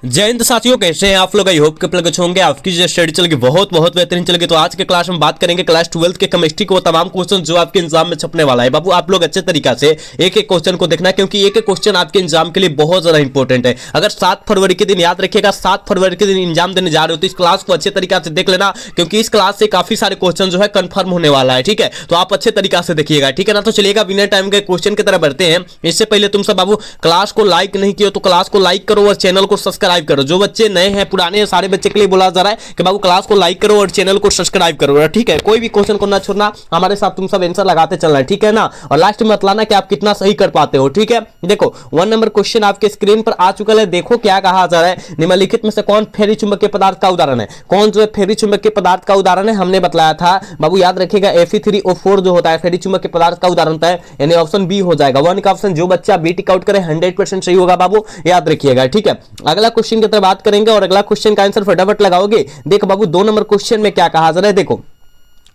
जय हिंद साथियों, कैसे हैं आप लोग। आई होप के अच्छे होंगे। आपकी जो स्टडी चलेगी बहुत बेहतरीन चलेगी। तो आज के क्लास में बात करेंगे क्लास 12 के केमिस्ट्री को तमाम क्वेश्चन जो आपके एग्जाम में छपने वाला है। बाबू आप लोग अच्छे तरीका से एक एक क्वेश्चन को देखना, क्योंकि एक एक क्वेश्चन आपके एग्जाम के लिए बहुत ज्यादा इंपॉर्टेंट है। अगर 7 फरवरी के दिन याद रखिएगा, 7 फरवरी के दिन एग्जाम देने जा रहे हो तो इस क्लास को अच्छे तरीका से देख लेना, क्योंकि इस क्लास से काफी सारे क्वेश्चन जो है कंफर्म होने वाला है। ठीक है, तो आप अच्छे तरीका से देखिएगा, ठीक है ना। तो चलिएगा बिना टाइम के क्वेश्चन की तरह बढ़ते हैं। इससे पहले तुम सब बाबू क्लास को लाइक नहीं किया तो क्लास को लाइक करो और चैनल को सब्सक्राइब करो। जो बच्चे नए हैं पुराने हैं, सारे बच्चे के लिए बोला जा रहा है कि बाबू क्लास को लाइक करो और चैनल को सब्सक्राइब करो। ठीक है, कोई भी क्वेश्चन को ना छोड़ना, हमारे साथ तुम सब आंसर लगाते चलना है, ठीक है ना। और लास्ट में बतलाना कि आप कितना सही कर पाते हो। ठीक है, देखो 1 नंबर क्वेश्चन आपके स्क्रीन पर आ चुका है। देखो क्या कहा जा रहा है, निम्नलिखित में से कौन फेरी चुंबकीय पदार्थ का उदाहरण है। कौन जो है फेरी चुंबकीय पदार्थ का उदाहरण है, हमने बतलाया था बाबू, याद रखिएगा Fe3O4 जो होता है फेरी चुंबकीय पदार्थ का उदाहरण है, यानी ऑप्शन बी हो जाएगा। 1 का ऑप्शन जो बच्चा बी टिक आउट करे 100% सही होगा बाबू, याद रखिएगा। ठीक है, अगला क्वेश्चन की तरफ बात करेंगे और अगला क्वेश्चन का आंसर फटाफट लगाओगे। देखो बाबू 2 नंबर क्वेश्चन में क्या कहा जा रहा है। देखो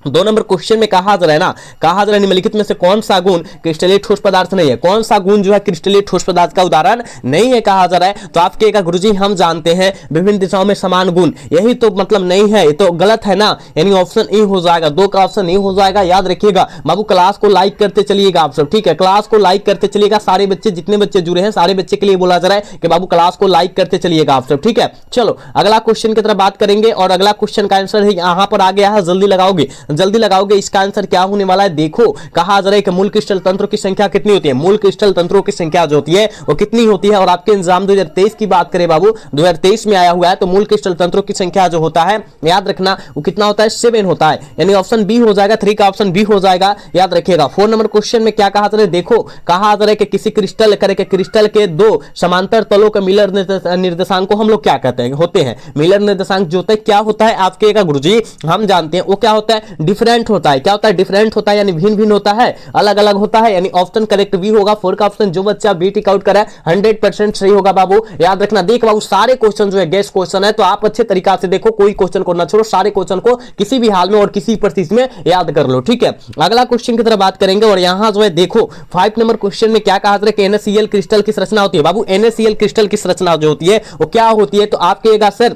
2 नंबर क्वेश्चन में कहा जा रहा है ना, कहा जा रहा है निम्नलिखित में से कौन सा गुण क्रिस्टलीय ठोस पदार्थ नहीं है। कौन सा गुण जो है क्रिस्टलीय ठोस पदार्थ का उदाहरण नहीं है कहा जा रहा है। तो आपके कहा गुरुजी हम जानते हैं विभिन्न दिशाओं में समान गुण, यही तो मतलब नहीं है, ये तो गलत है ना, यानी ऑप्शन ए हो जाएगा। 2 का ऑप्शन ए हो जाएगा, याद रखिएगा बाबू। क्लास को लाइक करते चलिएगा आप सब, ठीक है, क्लास को लाइक करते चलिएगा। सारे बच्चे जितने बच्चे जुड़े हैं सारे बच्चे के लिए बोला जा रहा है कि बाबू क्लास को लाइक करते चलिएगा आप सब, ठीक है। चलो अगला क्वेश्चन की तरफ बात करेंगे और अगला क्वेश्चन का आंसर है यहां पर आ गया है, जल्दी लगाओगे। इसका आंसर क्या होने वाला है, देखो कहा जा रहा है कि मूल क्रिस्टल तंत्रों की संख्या कितनी होती है। मूल क्रिस्टल तंत्रों की संख्या जो होती है वो कितनी होती है। और आपके एग्जाम 2023 की बात करें बाबू, 2023 में आया हुआ है, तो मूल क्रिस्टल तंत्रों की संख्या जो होता है याद रखना वो कितना होता है, 7 होता है, यानी ऑप्शन बी हो जाएगा। 3 का ऑप्शन बी हो जाएगा, याद रखिएगा। 4 नंबर क्वेश्चन में क्या कहा जा रहा है, देखो कहा जा रहा है कि किसी क्रिस्टल के 2 समांतर तलों के मिलर निर्देशांक को हम लोग क्या कहते हैं, होते हैं मिलर निर्देशांक जो होता है क्या होता है आपके का गुरुजी हम जानते हैं वो क्या होता है, डिफरेंट होता है। क्या होता है, डिफरेंट होता है, यानी भिन्न भिन्न होता है, अलग अलग होता है, यानी ऑप्शन करेक्ट बी होगा। 4 का ऑप्शन जो बच्चा बी टिक आउट करा 100% सही होगा बाबू, याद रखना। देख बाबू सारे क्वेश्चन जो है गेस क्वेश्चन है, तो आप अच्छे तरीका से देखो, कोई क्वेश्चन को ना छोड़ो, सारे क्वेश्चन को किसी भी हाल में और किसी परिस्थिति में याद कर लो, ठीक है। अगला क्वेश्चन की तरफ बात करेंगे और यहां जो है देखो 5 नंबर क्वेश्चन में क्या कहा जाता है कि NaCl क्रिस्टल की संरचना होती है। बाबू NaCl क्रिस्टल की संरचना जो होती है वो क्या होती है, तो आपके सर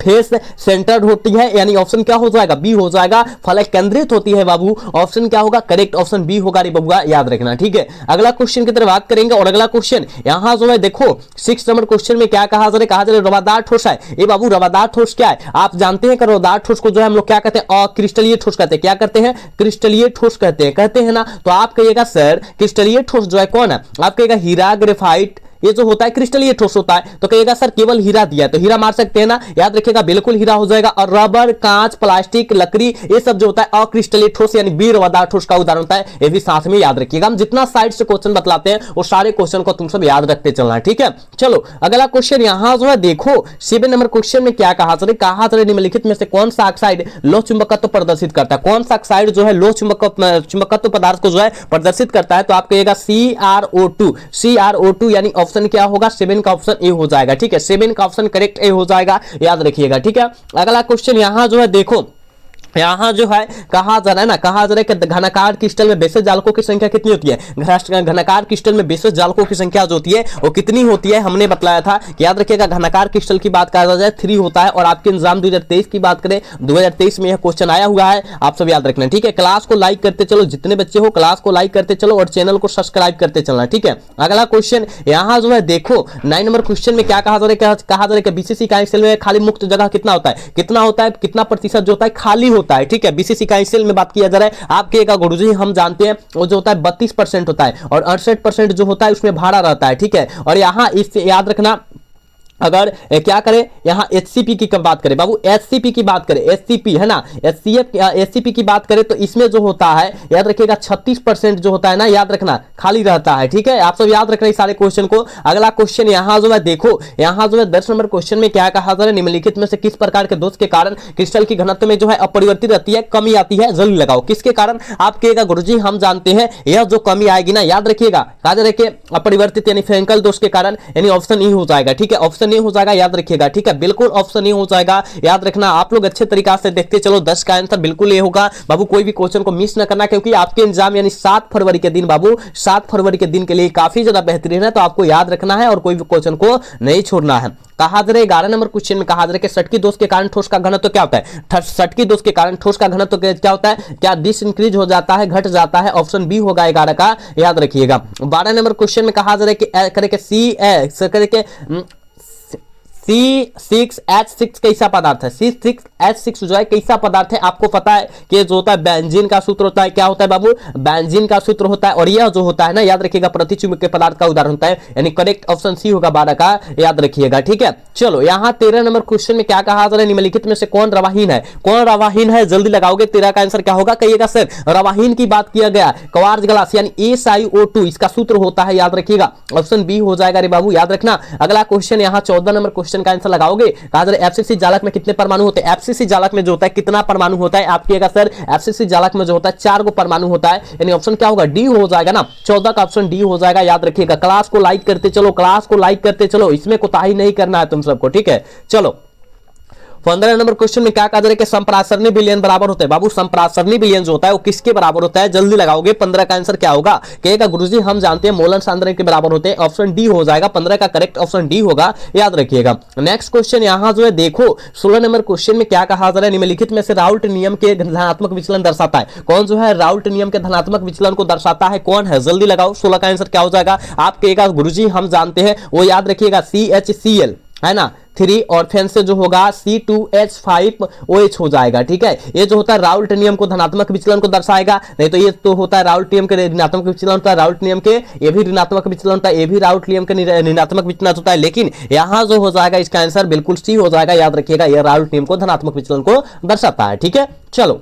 फेस सेंटर्ड होती है, यानी ऑप्शन क्या हो जाएगा, बी हो जाएगा। फलक केंद्रित होती है बाबू, ऑप्शन क्या होगा, करेक्ट ऑप्शन बी होगा रे बबुआ, याद रखना, ठीक है। अगला क्वेश्चन की तरफ बात करेंगे और अगला क्वेश्चन यहां जो है देखो 6 नंबर क्वेश्चन में क्या कहा जा रहा है, कहा जा रहा है रवादार ठोस है। ये बाबू रवादार ठोस क्या है, आप जानते हैं कि रवादार ठोस को जो है हम लोग क्या कहते हैं, क्रिस्टलीय ठोस कहते हैं। क्या कहते हैं, क्रिस्टलीय ठोस कहते हैं ना। तो आप कहिएगा सर क्रिस्टलीय ठोस जो है कौन है, आप कहिएगा हीरा, ग्रेफाइट, ये जो होता है क्रिस्टलीय ठोस होता है। तो कहिएगा सर केवल हीरा दिया है तो हीरा मार सकते हैं ना, याद रखिएगा बिल्कुल हीरा हो जाएगा। और रबर, कांच, प्लास्टिक, लकड़ी, ये सब जो होता है अक्रिस्टलीय ठोस यानी बी रवादार ठोस का उदाहरण होता है, ये भी साथ में याद रखिएगा। हम जितना साइड से क्वेश्चन बतलाते हैं वो सारे क्वेश्चन को तुम सब याद रखते चलना है, ठीक है। चलो अगला क्वेश्चन यहां जो है देखो 7 नंबर क्वेश्चन में क्या कहा कहा निम्नलिखित में से कौन सा ऑक्साइड लोह चुंबकत्व प्रदर्शित करता है। कौन सा ऑक्साइड जो है लोह चुंबकत्व पदार्थ को जो है प्रदर्शित करता है, तो आप कहिएगा CrO2 यानी ऑप्शन क्या होगा, 7 का ऑप्शन ए हो जाएगा, ठीक है। 7 का ऑप्शन करेक्ट ए हो जाएगा, याद रखिएगा, ठीक है। अगला क्वेश्चन यहां जो है देखो यहां जो है कहा जा रहा है ना, कहा जा रहा है कि घनाकार क्रिस्टल में बेसिस जालकों की संख्या कितनी होती है। घनाकार क्रिस्टल में बेसिस जालकों की संख्या जो होती है वो कितनी होती है, हमने बतलाया था कि याद रखिएगा घनाकार क्रिस्टल की बात करा जाए 3 होता है। और आपके एग्जाम 2023 की बात करें 2023 में यह क्वेश्चन आया हुआ है, आप सब याद रखना, ठीक है। क्लास को लाइक करते चलो, जितने बच्चे हो क्लास को लाइक करते चलो और चैनल को सब्सक्राइब करते चलना, ठीक है। अगला क्वेश्चन यहां जो है देखो 9 नंबर क्वेश्चन में क्या कहा जा रहा है कि BCC इकाई सेल में खाली मुक्त जगह कितना होता है, कितना प्रतिशत जो होता है खाली होता है, ठीक है। BCC इकाई सेल में बात किया जा रहा है, आपके का गुरुजी हम जानते हैं वो जो होता है 32% होता है और 68% जो होता है उसमें भाड़ा रहता है, ठीक है। और यहां इससे याद रखना अगर क्या करें यहां HCP की बात करें बाबू, HCP की बात करें, HCP है ना, HCP की बात करें तो इसमें जो होता है याद रखिएगा 36% जो होता है ना, याद रखना खाली रहता है, ठीक है। आप सब याद रखना सारे क्वेश्चन को। अगला क्वेश्चन यहां जो है देखो यहां जो है 10 नंबर क्वेश्चन में क्या कहा जा रहा है, निम्नलिखित में से किस प्रकार के दोष के कारण क्रिस्टल की घनत्व में जो है अपरिवर्तित रहती है, कमी आती है, जल्दी लगाओ किसके कारण। आप कहेगा गुरुजी हम जानते हैं यह जो कमी आएगी ना, याद रखिएगा कहा जा रहा है कि अपरिवर्तित यानी फ्रैंकल दोष के कारण, यानी ऑप्शन ई हो जाएगा, ठीक है। ऑप्शन ऑप्शन ए हो जाएगा, याद रखिएगा, ठीक है, बिल्कुल ऑप्शन ए हो जाएगा, याद रखना। आप लोग अच्छे तरीका से देखते चलो, 10 का आंसर बिल्कुल ए होगा बाबू। कोई भी क्वेश्चन को मिस ना करना, क्योंकि आपके एग्जाम यानी 7 फरवरी के दिन बाबू, 7 फरवरी के दिन के लिए काफी ज्यादा बेहतरीन है, तो आपको याद रखना है और कोई भी क्वेश्चन को नहीं छोड़ना है। कहा जा रहा है 11 नंबर क्वेश्चन में, कहा जा रहा है कि सटकी दोष के कारण ठोस का घनत्व क्या होता है? सटकी दोष के कारण ठोस का घनत्व क्या होता है? क्या डिस इंक्रीज हो जाता है, घट जाता है? ऑप्शन बी होगा 11 का, याद रखिएगा। 12 नंबर क्वेश्चन में कहा जा रहा है कि C6H6 कैसा पदार्थ है? C6H6 जो है कैसा पदार्थ है? आपको पता है कि जो होता है बेंजीन का सूत्र होता है, क्या होता है बाबू? बेंजीन का सूत्र होता है, और यह जो होता है ना, याद रखिएगा, प्रतिचुंबकीय पदार्थ का उदाहरण होता है, यानी करेक्ट ऑप्शन सी होगा 12 का, याद रखिएगा, ठीक है। चलो यहाँ 13 नंबर क्वेश्चन में क्या कहा जा रहा है? निम्नलिखित में से कौन रवाहीन है? कौन रवाहीन है? जल्दी लगाओगे, 13 का आंसर क्या होगा? कहिएगा सर रवाहीन की बात किया गया, क्वार्ट्ज ग्लास यानी SiO2 इसका सूत्र होता है, याद रखिएगा, ऑप्शन बी हो जाएगा रे बाबू, याद रखना। अगला क्वेश्चन यहाँ 14 नंबर क्वेश्चन का आंसर लगाओगे। कहा जा रहा है FCC जालक में कितने परमाणु होते हैं? FCC जालक में जो होता है कितना परमाणु होता है? आप कहिएगा सर FCC जालक में जो होता है 4 गो परमाणु होता है, यानी ऑप्शन क्या होगा? डी हो जाएगा ना, 14 का ऑप्शन डी हो जाएगा, याद रखिएगा। क्लास को लाइक करते चलो, क्लास को लाइक करते चलो, इसमें कोताही नहीं करना है तुम सबको, ठीक है। चलो 15 नंबर क्वेश्चन में क्या कहा जा रहा है कि संप्रासरणी विलयन बराबर होता है? बाबू संप्रासरणी विलयन जो होता है वो किसके बराबर होता है? जल्दी लगाओगे, 15 का आंसर क्या होगा? कहेगा गुरुजी हम जानते हैं मोलन सांद्रण के बराबर होते हैं, ऑप्शन डी हो जाएगा, 15 का करेक्ट ऑप्शन डी होगा, याद रखिएगा। नेक्स्ट क्वेश्चन यहाँ जो है देखो 16 नंबर क्वेश्चन में क्या कहा जा रहा है? निम्नलिखित में से राउल्ट नियम के धनात्मक विचलन दर्शाता है कौन? जो है राउल्ट नियम के धनात्मक विचलन को दर्शाता है कौन है? जल्दी लगाओ, 16 का आंसर क्या हो जाएगा? आप कहेगा गुरुजी हम जानते हैं, वो याद रखिएगा CHCl है ना, 3 और फैन से जो होगा C2H5OH हो जाएगा, ठीक है। ये जो होता है राउल्ट नियम को धनात्मक विचलन को दर्शाएगा, नहीं तो ये तो होता है राउल्ट नियम के ऋणात्मक विचलन होता है, राउल्ट नियम के ये भी ऋणात्मक विचलन होता है, ये भी राउल्ट नियम के ऋणात्मक विचलन होता है, लेकिन यहां जो हो जाएगा इसका आंसर बिल्कुल सी हो जाएगा, याद रखिएगा, ये राउल्ट नियम को धनात्मक विचलन को दर्शाता है, ठीक है। चलो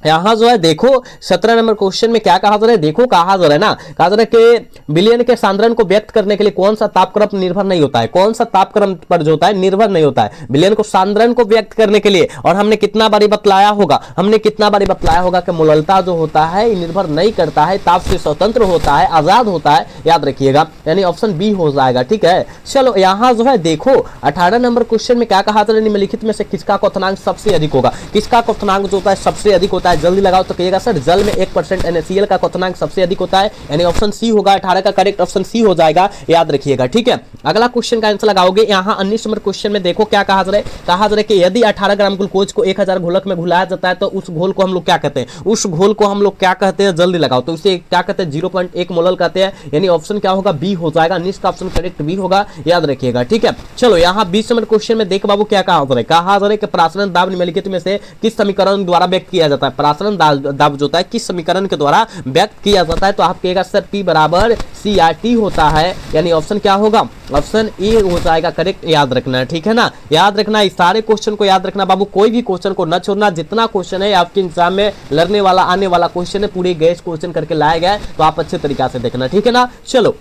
यहां जो है देखो 17 नंबर क्वेश्चन में क्या कहा जा रहा है? देखो कहा जा रहा है ना, कहा जा रहा है कि विलयन के सांद्रण को व्यक्त करने के लिए कौन सा तापक्रम निर्भर नहीं होता है? कौन सा तापक्रम पर जो होता है निर्भर नहीं होता है विलयन को सांद्रण को व्यक्त करने के लिए? और हमने कितना बारी बतलाया होगा, कि मोललता जो होता है निर्भर नहीं करता है, ताप से स्वतंत्र होता है, आजाद होता है, याद रखिएगा, यानी ऑप्शन बी हो जाएगा, ठीक है। चलो यहाँ जो है देखो 18 नंबर क्वेश्चन में क्या कहा जा रहा है? निम्नलिखित में से किसका क्वथनांक सबसे अधिक होगा? किसका क्वथनांक जो होता है सबसे अधिक होता है? जल्दी लगाओ, तो कहिएगा सर जल में 1% NaCl का क्वथनांक सबसे अधिक होता है, यानी ऑप्शन सी होगा, 18 का करेक्ट ऑप्शन सी हो जाएगा, याद रखिएगा, ठीक है। अगला क्वेश्चन का आंसर लगाओगे, यहाँ 19 नंबर क्वेश्चन में देखो क्या कहा जा रहा है? कहा जा रहा है कि यदि 18 ग्राम ग्लूकोज को 1000 घोलक में घुलाया जाता है तो उस घोल को हम लोग क्या कहते हैं? जल्दी लगाओ, तो इसे क्या कहते हैं? 0.1 मोलल कहते हैं, यानी ऑप्शन क्या होगा? बी हो जाएगा, 19 का ऑप्शन करेक्ट बी होगा, याद रखिएगा, ठीक है। चलो यहाँ 20 नंबर क्वेश्चन में देख बाबू क्या कहा जा रहा है? कहा जा रहा है कि प्रासरण दाब निम्नलिखित में से किस समीकरण द्वारा व्यक्त किया जाता है? प्रासरण दाब जो होता है किस समीकरण के द्वारा व्यक्त किया जाता है? तो आप कहेगा सर P बराबर CRT होता है, यानी ऑप्शन क्या होगा? ऑप्शन ए हो जाएगा, करेक्ट, याद रखना, ठीक है ना। याद रखना, इस सारे क्वेश्चन को याद रखना बाबू, कोई भी क्वेश्चन को न छोड़ना, जितना क्वेश्चन है आपके एग्जाम में लड़ने वाला आने वाला क्वेश्चन है पूरे गैस क्वेश्चन करके लाया गया है, तो आप अच्छे तरीका से देखना, ठीक है ना। चलो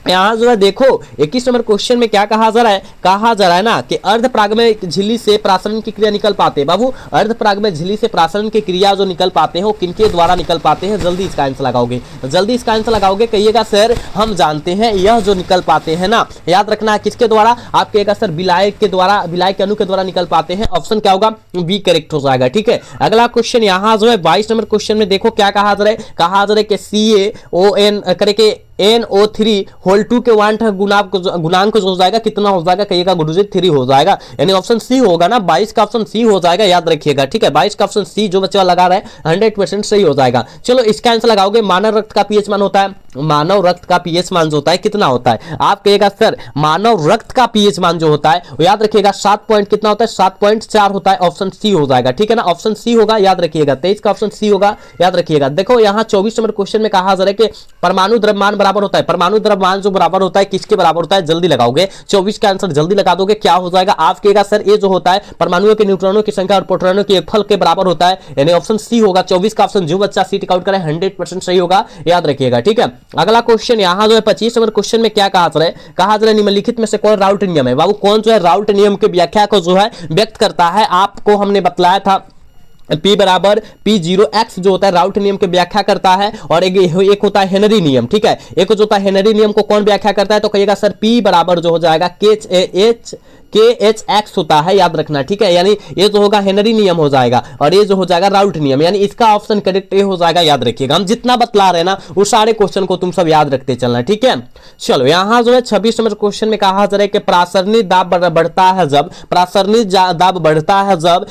यहाँ जो है देखो 21 नंबर क्वेश्चन में क्या कहा जा रहा है? कहा जा रहा है ना कि अर्धपराग में झिल्ली से प्रासरण की क्रिया निकल पाते हैं। बाबू अर्धपराग में झिल्ली से प्रासरण की क्रिया जो निकल पाते हैं वो किनके द्वारा निकल पाते हैं? जल्दी इसका आंसर लगाओगे, कहिएगा सर हम जानते हैं, यह जो निकल पाते हैं ना, याद रखना है किसके द्वारा? आप कहिएगा सर विलायक के द्वारा, विलायक के अणु के द्वारा निकल पाते हैं, ऑप्शन क्या होगा? बी करेक्ट हो जाएगा, ठीक है। अगला क्वेश्चन यहाँ जो है 22 नंबर क्वेश्चन में देखो क्या कहा जा रहा है? कहा जा रहा है कि CaON करके NO3 होल 2 के गुणांक जो हो जाएगा कितना हो जाएगा? कहिएगा गुरुजी 3 हो जाएगा, यानी ऑप्शन सी होगा ना, 22 का ऑप्शन सी हो जाएगा, याद रखिएगा, ठीक है। 22 का ऑप्शन सी जो बच्चा लगा रहा है 100% सही हो जाएगा। चलो इसका आंसर लगाओगे, मानव रक्त का पीएच मान होता है, मानव रक्त का पीएच मान जो होता है कितना होता है? आप कहिएगा सर मानव रक्त का पीएच मान जो होता है याद रखिएगा 7 पॉइंट कितना होता है? 7.4 होता है, ऑप्शन सी हो जाएगा, ठीक है ना, ऑप्शन सी होगा, याद रखिएगा। 23 का ऑप्शन सी होगा, याद रखिएगा। देखो यहाँ 24 नंबर क्वेश्चन में कहा जा रहा है कि परमाणु द्रव्यमान बराबर होता है, परमाणु द्रव्यमान जो बराबर होता है किसके बराबर होता है? जल्दी लगाओगे, 24 का आंसर जल्दी लगा दोगे, क्या हो जाएगा? आप कहेगा सर ये जो होता है परमाणुओं के न्यूट्रॉनों की संख्या और प्रोटॉनों के योगफल के बराबर होता है, यानी ऑप्शन सी होगा। 24 का ऑप्शन जो बच्चा सी टिक आउट करे 100% सही होगा, याद रखिएगा, ठीक है। अगला क्वेश्चन यहाँ जो है 25 नंबर क्वेश्चन में क्या कहा जा रहा है? कहा जा रहा है निम्नलिखित में से कौन राउल्ट नियम है? बाबू कौन जो है राउल्ट नियम के व्याख्या को जो है व्यक्त करता है? आपको हमने बतलाया था P बराबर P0x जो होता है राउट नियम की व्याख्या करता है, और एक होता है हेनरी नियम। ठीक है, एक जो होता है हेनरी नियम को कौन व्याख्या करता है, तो कहिएगा सर P बराबर जो हो जाएगा KH होता है, याद रखना। ठीक है, यानी ये जो होगा हेनरी नियम हो जाएगा और ये जो हो जाएगा राउट नियम, यानी इसका ऑप्शन करेक्ट ये हो जाएगा, याद रखिएगा। हम जितना बतला रहे हैं ना वो सारे क्वेश्चन को तुम सब याद रखते चलना। ठीक है, चलो यहां जो है 26 नंबर क्वेश्चन में कहा जा रहा है कि प्रासरणी दाब बढ़ता है जब, प्रासरणी दाब बढ़ता है जब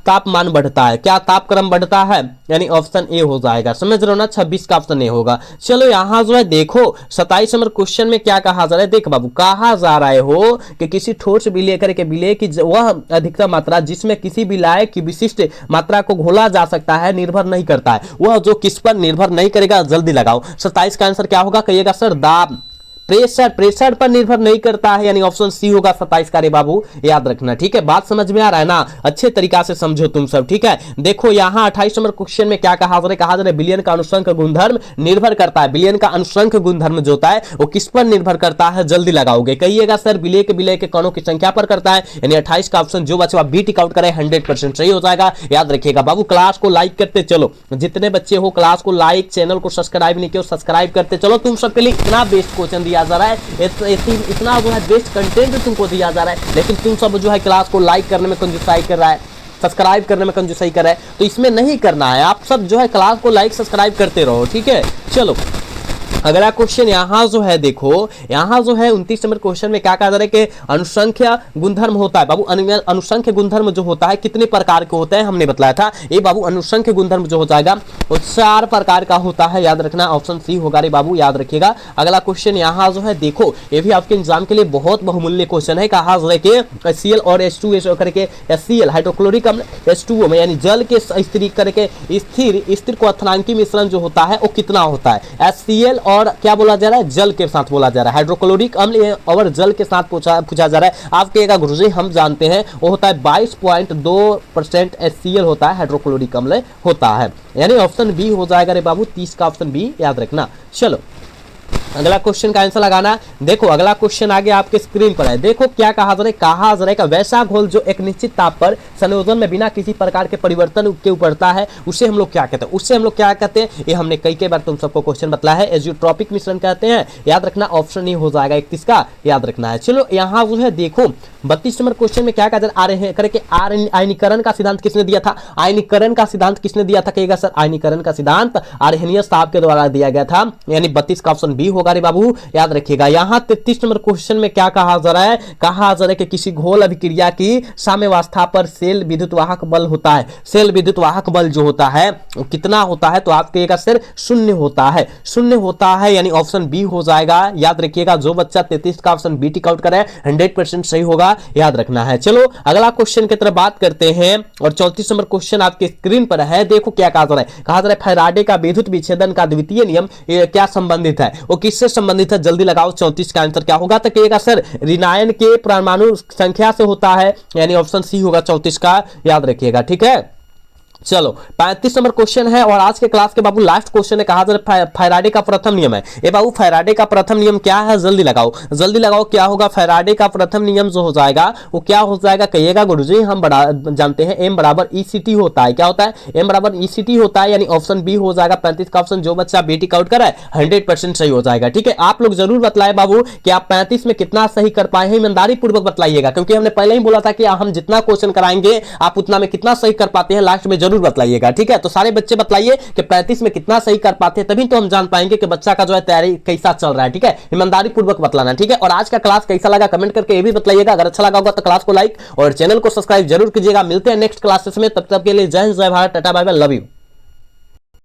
तापमान बढ़ता है, क्या तापक्रम बढ़ता है, यानी ऑप्शन ए हो जाएगा। समझ रहे हो ना, 26 का ऑप्शन ए होगा। चलो यहां जो है देखो 27 नंबर क्वेश्चन में क्या कहा जा रहा है, देख बाबू, कहा जा रहा है हो कि किसी ठोस विलय करके विलय की वह अधिकतम मात्रा जिसमें किसी विलायक की विशिष्ट मात्रा को घोला जा सकता है निर्भर नहीं करता है, वह जो किस पर निर्भर नहीं करेगा, जल्दी लगाओ। 27 का आंसर क्या होगा, कहिएगा सर दाब, प्रेशर पर निर्भर नहीं करता है, यानी ऑप्शन सी होगा 27 का। रे बाबू याद रखना। ठीक है, बात समझ में आ रहा है ना, अच्छे तरीका से समझो तुम सब। ठीक है, देखो यहां 28 नंबर क्वेश्चन में क्या कहा जा रहा है, विलयन का अनुसंख्य गुणधर्म निर्भर करता है, विलयन का अनुसंख्य गुणधर्म जो होता है वो किस पर निर्भर करता है, जल्दी लगाओगे। कहिएगा सर विलय के कणों की संख्या पर करता है, यानी 28 का ऑप्शन जो बच्चे बी टिक आउट करे 100% सही हो जाएगा, याद रखिएगा। बाबू क्लास को लाइक करते चलो, जितने बच्चे हो क्लास को लाइक, चैनल को सब्सक्राइब नहीं किया सब्सक्राइब करते चलो। तुम सबके लिए इतना बेस्ट क्वेश्चन दिया जा रहा है, इतना जो है बेस्ट कंटेंट तुमको दिया जा रहा है, लेकिन तुम सब जो है क्लास को लाइक करने में कंजूसाई कर रहा है, सब्सक्राइब करने में कंजूसाई कर रहा है, तो इसमें नहीं करना है। आप सब जो है क्लास को लाइक सब्सक्राइब करते रहो। ठीक है, चलो अगला क्वेश्चन यहां जो है देखो, यहां जो है 29 नंबर क्वेश्चन में क्या कहा जा रहा है कि अनुसंख्या गुणधर्म होता है। बाबू अनुसंख्य गुणधर्म जो होता है कितने प्रकार के होते हैं, हमने बताया था। ये बाबू अनुसंख्य गुणधर्म जो हो जाएगा वो 4 प्रकार का होता है, याद रखना, ऑप्शन सी होगा रे बाबू, याद रखिएगा। अगला क्वेश्चन यहां जो है देखो, ये भी आपके एग्जाम के लिए बहुत बहुमूल्य क्वेश्चन है। कहा जा रहा है कि Cl और H2 करके HCl हाइड्रोक्लोरिक अम्ल H2O में यानी जल के स्थिर करके स्थिर क्वथनांकी मिश्रण जो होता है वो कितना होता है। HCl और क्या बोला जा रहा है, जल के साथ बोला जा रहा है, हाइड्रोक्लोरिक अम्ल और जल के साथ पूछा जा रहा है। आपके एक गुरुजी हम जानते हैं वो होता है 22.2% HCl होता है, हाइड्रोक्लोरिक अम्ल होता है, यानी ऑप्शन बी हो जाएगा रे बाबू, 30 का ऑप्शन बी, याद रखना। चलो अगला क्वेश्चन का आंसर लगाना। देखो अगला क्वेश्चन आगे आपके स्क्रीन पर है, देखो क्या कहा जा रहा है, वैसा घोल जो एक निश्चित ताप पर संयोजन में बिना किसी प्रकार के परिवर्तन के उबलता है उसे हम लोग क्या कहते हैं, ये हमने कई बार तुम सबको क्वेश्चन बताया है, एजियोट्रॉपिक मिश्रण कहते हैं, याद रखना। ऑप्शन ही हो जाएगा 31 का, याद रखना है। चलो यहाँ जो है देखो 32 नंबर क्वेश्चन में क्या कहा आ रहे हैं करके, आयनीकरण का सिद्धांत किसने दिया था, आयनीकरण का सिद्धांत किसने दिया था, कहेगा सर आयनीकरण का सिद्धांत आर्हेनियस साहब के द्वारा दिया गया था, यानी 32 का ऑप्शन बी होगा रे बाबू, याद रखिएगा। यहाँ 33 नंबर क्वेश्चन में क्या कहा जा रहा है, कि किसी घोल अभिक्रिया की साम्यावस्था पर सेल विद्युत वाहक बल होता है, सेल विद्युत वाहक बल जो होता है वो कितना होता है, तो आप कहिएगा सर 0 होता है, यानी ऑप्शन बी हो जाएगा, याद रखिएगा। जो बच्चा 33 का ऑप्शन बी टिक आउट करे 100% सही होगा, याद रखना है। चलो अगला क्वेश्चन की तरफ बात करते हैं, और 34 नंबर क्वेश्चन आपके स्क्रीन पर है। देखो क्या कहा जा रहा है, फैराडे का विद्युत विच्छेदन का द्वितीय नियम क्या संबंधित है, वो किससे संबंधित है, जल्दी लगाओ। 34 का आंसर क्या होगा, तो कहिएगा सर ऋणायन के परमाणु संख्या से होता है, यानी ऑप्शन सी होगा 34 का, याद रखिएगा। ठीक है, चलो 35 नंबर क्वेश्चन है, और आज के क्लास के बाबू लास्ट क्वेश्चन है। कहा फैराडे का प्रथम नियम है, ये बाबू फैराडे का प्रथम नियम क्या है, जल्दी लगाओ क्या होगा। फैराडे का प्रथम नियम जो हो जाएगा वो क्या हो जाएगा, कहिएगा गुरुजी हम जानते हैं M बराबर ECT होता है, क्या होता है, M बराबर ECT होता है, यानी ऑप्शन बी हो जाएगा। 35 का ऑप्शन जो बच्चा बी टिक आउट करा है 100% सही हो जाएगा। ठीक है, आप लोग जरूर बतलाए बाबू कि आप 35 में कितना सही कर पाए हैं, ईमानदारी पूर्वक बतलाइएगा, क्योंकि हमने पहले ही बोला था कि हम जितना क्वेश्चन कराएंगे आप उतना में कितना सही कर पाते हैं लास्ट में जरूर बतलाइएगा। ठीक है, तो सारे बच्चे बतलाइए कि 35 में कितना सही कर पाते हैं, तभी तो हम जान पाएंगे कि बच्चा का जो है तैयारी कैसा चल रहा है। ठीक है, ईमानदारी पूर्वक बतलाना। ठीक है, और आज का क्लास कैसा लगा कमेंट करके ये भी बतलाइएगा। अगर अच्छा लगा होगा तो क्लास को लाइक और चैनल को सब्सक्राइब जरूर कीजिएगा। मिलते हैं नेक्स्ट क्लासेस में, तब तक के लिए जय हिंद, जय Bharat, tata bye bye, love you.